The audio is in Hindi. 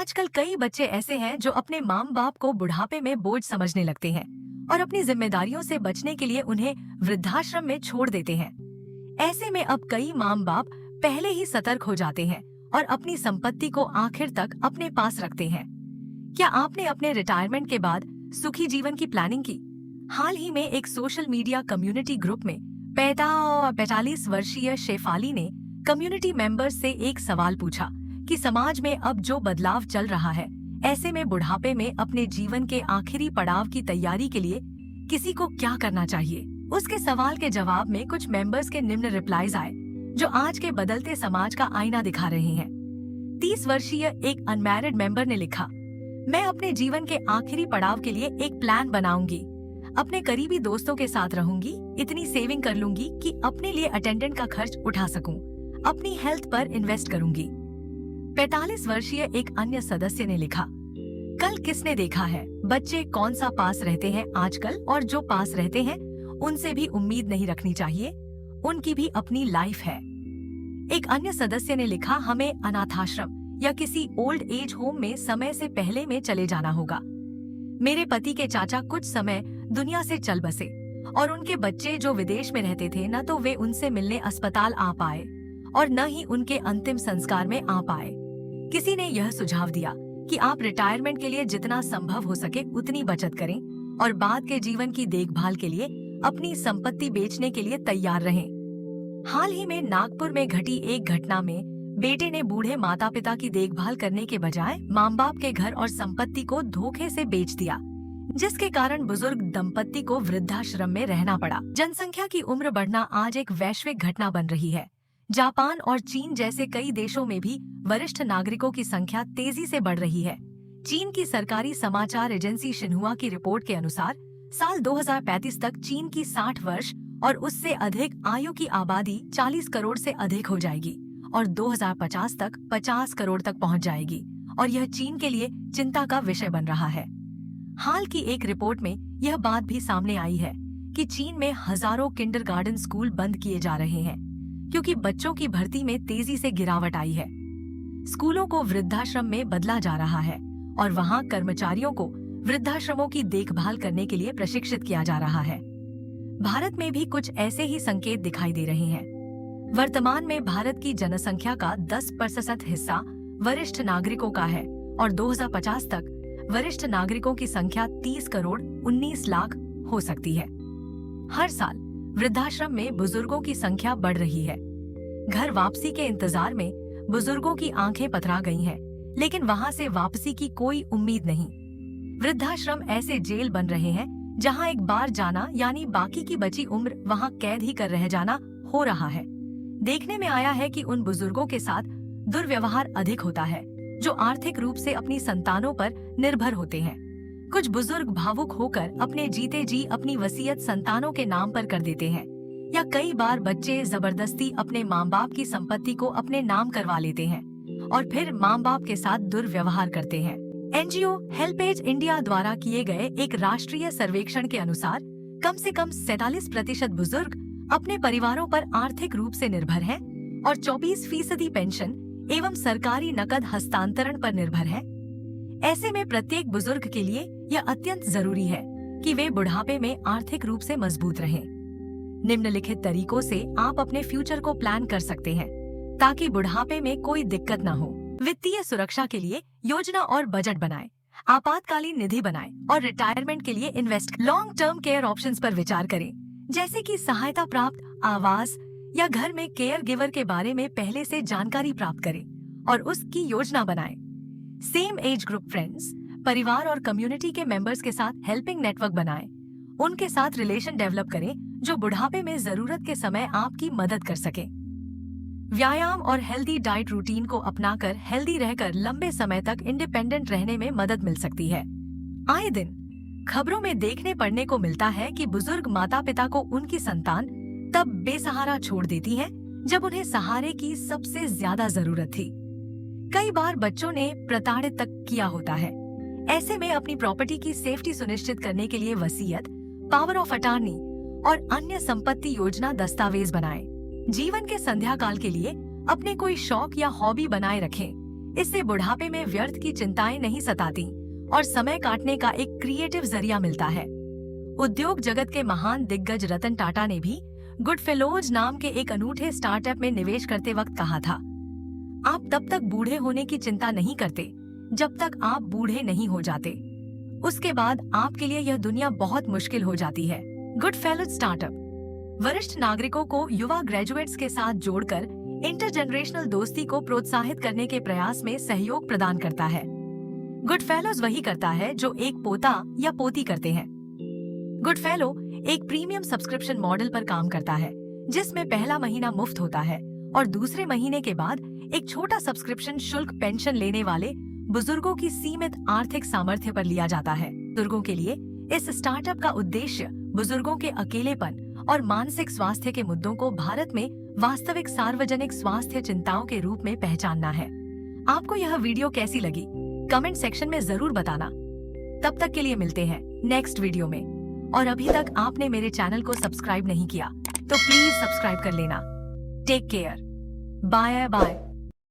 आजकल कई बच्चे ऐसे हैं जो अपने माँ बाप को बुढ़ापे में बोझ समझने लगते हैं और अपनी जिम्मेदारियों से बचने के लिए उन्हें वृद्धाश्रम में छोड़ देते हैं। ऐसे में अब कई माँ बाप पहले ही सतर्क हो जाते हैं और अपनी संपत्ति को आखिर तक अपने पास रखते हैं। क्या आपने अपने रिटायरमेंट के बाद सुखी जीवन की प्लानिंग की? हाल ही में एक सोशल मीडिया कम्युनिटी ग्रुप में 45 वर्षीय शेफाली ने कम्युनिटी मेंबर्स से एक सवाल पूछा कि समाज में अब जो बदलाव चल रहा है, ऐसे में बुढ़ापे में अपने जीवन के आखिरी पड़ाव की तैयारी के लिए किसी को क्या करना चाहिए। उसके सवाल के जवाब में कुछ मेंबर्स के निम्न रिप्लाईज आए जो आज के बदलते समाज का आईना दिखा रहे हैं। 30 वर्षीय एक अनमैरिड मेंबर ने लिखा, मैं अपने जीवन के आखिरी पड़ाव के लिए एक प्लान बनाऊंगी, अपने करीबी दोस्तों के साथ रहूंगी, इतनी सेविंग कर लूंगी कि अपने लिए अटेंडेंट का खर्च उठा सकूं, अपनी हेल्थ पर इन्वेस्ट करूंगी। 45 वर्षीय एक अन्य सदस्य ने लिखा, कल किसने देखा है बच्चे कौन सा पास रहते हैं आजकल, और जो पास रहते हैं उनसे भी उम्मीद नहीं रखनी चाहिए, उनकी भी अपनी लाइफ है। एक अन्य सदस्य ने लिखा, हमें अनाथाश्रम या किसी ओल्ड एज होम में समय से पहले में चले जाना होगा। मेरे पति के चाचा कुछ समय दुनिया से चल बसे और उनके बच्चे जो विदेश में रहते थे, न तो वे उनसे मिलने अस्पताल आ पाए और न ही उनके अंतिम संस्कार में आ पाए। किसी ने यह सुझाव दिया कि आप रिटायरमेंट के लिए जितना संभव हो सके उतनी बचत करें और बाद के जीवन की देखभाल के लिए अपनी संपत्ति बेचने के लिए तैयार रहें। हाल ही में नागपुर में घटी एक घटना में बेटे ने बूढ़े माता पिता की देखभाल करने के बजाय माँ बाप के घर और संपत्ति को धोखे से बेच दिया, जिसके कारण बुजुर्ग दंपत्ति को वृद्धाश्रम में रहना पड़ा। जनसंख्या की उम्र बढ़ना आज एक वैश्विक घटना बन रही है। जापान और चीन जैसे कई देशों में भी वरिष्ठ नागरिकों की संख्या तेजी से बढ़ रही है। चीन की सरकारी समाचार एजेंसी शिन्हुआ की रिपोर्ट के अनुसार साल 2035 तक चीन की 60 वर्ष और उससे अधिक आयु की आबादी 40 करोड़ से अधिक हो जाएगी और 2050 तक 50 करोड़ तक पहुंच जाएगी, और यह चीन के लिए चिंता का विषय बन रहा है। हाल की एक रिपोर्ट में यह बात भी सामने आई है कि चीन में हजारों किंडरगार्टन स्कूल बंद किए जा रहे हैं क्योंकि बच्चों की भर्ती में तेजी से गिरावट आई है। स्कूलों को वृद्धाश्रम में बदला जा रहा है और वहां कर्मचारियों को वृद्धाश्रमों की देखभाल करने के लिए प्रशिक्षित किया जा रहा है। भारत में भी कुछ ऐसे ही संकेत दिखाई दे रहे हैं। वर्तमान में भारत की जनसंख्या का 10% हिस्सा वरिष्ठ नागरिकों का है और 2050 तक वरिष्ठ नागरिकों की संख्या 30 करोड़ 19 लाख हो सकती है। हर साल वृद्धाश्रम में बुजुर्गों की संख्या बढ़ रही है। घर वापसी के इंतजार में बुजुर्गों की आंखें पथरा गई हैं, लेकिन वहां से वापसी की कोई उम्मीद नहीं। वृद्धाश्रम ऐसे जेल बन रहे हैं जहां एक बार जाना यानी बाकी की बची उम्र वहां कैद ही कर रह जाना हो रहा है। देखने में आया है कि उन बुजुर्गों के साथ दुर्व्यवहार अधिक होता है जो आर्थिक रूप से अपनी संतानों पर निर्भर होते हैं। कुछ बुजुर्ग भावुक होकर अपने जीते जी अपनी वसीयत संतानों के नाम पर कर देते हैं, या कई बार बच्चे जबरदस्ती अपने माँ बाप की संपत्ति को अपने नाम करवा लेते हैं और फिर माँ बाप के साथ दुर्व्यवहार करते हैं। एनजीओ हेल्पेज इंडिया द्वारा किए गए एक राष्ट्रीय सर्वेक्षण के अनुसार कम से कम 47% बुजुर्ग अपने परिवारों पर आर्थिक रूप से निर्भर हैं और 24% पेंशन एवं सरकारी नकद हस्तांतरण पर निर्भर है। ऐसे में प्रत्येक बुजुर्ग के लिए यह अत्यंत जरूरी है कि वे बुढ़ापे में आर्थिक रूप से मजबूत रहें। निम्नलिखित तरीकों से आप अपने फ्यूचर को प्लान कर सकते हैं ताकि बुढ़ापे में कोई दिक्कत न हो। वित्तीय सुरक्षा के लिए योजना और बजट बनाएं, आपातकालीन निधि बनाएं और रिटायरमेंट के लिए invest long term care options पर विचार करें, जैसे कि सहायता प्राप्त आवास या घर में केयर गिवर के बारे में पहले से जानकारी प्राप्त करें और उसकी योजना बनाएं। सेम एज ग्रुप फ्रेंड्स, परिवार और कम्युनिटी के मेंबर्स के साथ हेल्पिंग नेटवर्क बनाएं। उनके साथ रिलेशन डेवलप करें जो बुढ़ापे में जरूरत के समय आपकी मदद कर सके। व्यायाम और हेल्दी डाइट रूटीन को अपनाकर हेल्दी रहकर लंबे समय तक इंडिपेंडेंट रहने में मदद मिल सकती है। आए दिन खबरों में देखने पढ़ने को मिलता है कि बुजुर्ग माता पिता को उनकी संतान तब बेसहारा छोड़ देती है जब उन्हें सहारे की सबसे ज्यादा जरूरत थी। कई बार बच्चों ने प्रताड़ित तक किया होता है। ऐसे में अपनी प्रॉपर्टी की सेफ्टी सुनिश्चित करने के लिए वसीयत, पावर ऑफ अटॉर्नी और अन्य संपत्ति योजना दस्तावेज बनाएं। जीवन के संध्या काल के लिए अपने कोई शौक या हॉबी बनाए रखें। इससे बुढ़ापे में व्यर्थ की चिंताएं नहीं सताती और समय काटने का एक क्रिएटिव जरिया मिलता है। उद्योग जगत के महान दिग्गज रतन टाटा ने भी गुडफेलोज नाम के एक अनूठे स्टार्टअप में निवेश करते वक्त कहा था, आप तब तक बूढ़े होने की चिंता नहीं करते जब तक आप बूढ़े नहीं हो जाते। उसके बाद आपके लिए यह दुनिया बहुत मुश्किल हो जाती है। गुडफेलोज स्टार्टअप वरिष्ठ नागरिकों को युवा ग्रेजुएट्स के साथ जोड़कर इंटरजेनरेशनल दोस्ती को प्रोत्साहित करने के प्रयास में सहयोग प्रदान करता है। गुडफेलोज वही करता है जो एक पोता या पोती करते हैं। गुडफेलो एक प्रीमियम सब्सक्रिप्शन मॉडल पर काम करता है, जिसमें पहला महीना मुफ्त होता है और दूसरे महीने के बाद एक छोटा सब्सक्रिप्शन शुल्क पेंशन लेने वाले बुजुर्गों की सीमित आर्थिक सामर्थ्य पर लिया जाता है। बुजुर्गों के लिए इस स्टार्टअप का उद्देश्य बुजुर्गों के अकेलेपन और मानसिक स्वास्थ्य के मुद्दों को भारत में वास्तविक सार्वजनिक स्वास्थ्य चिंताओं के रूप में पहचानना है। आपको यह वीडियो कैसी लगी कमेंट सेक्शन में जरूर बताना। तब तक के लिए मिलते हैं नेक्स्ट वीडियो में। और अभी तक आपने मेरे चैनल को सब्सक्राइब नहीं किया तो प्लीज सब्सक्राइब कर लेना। Take care, bye bye.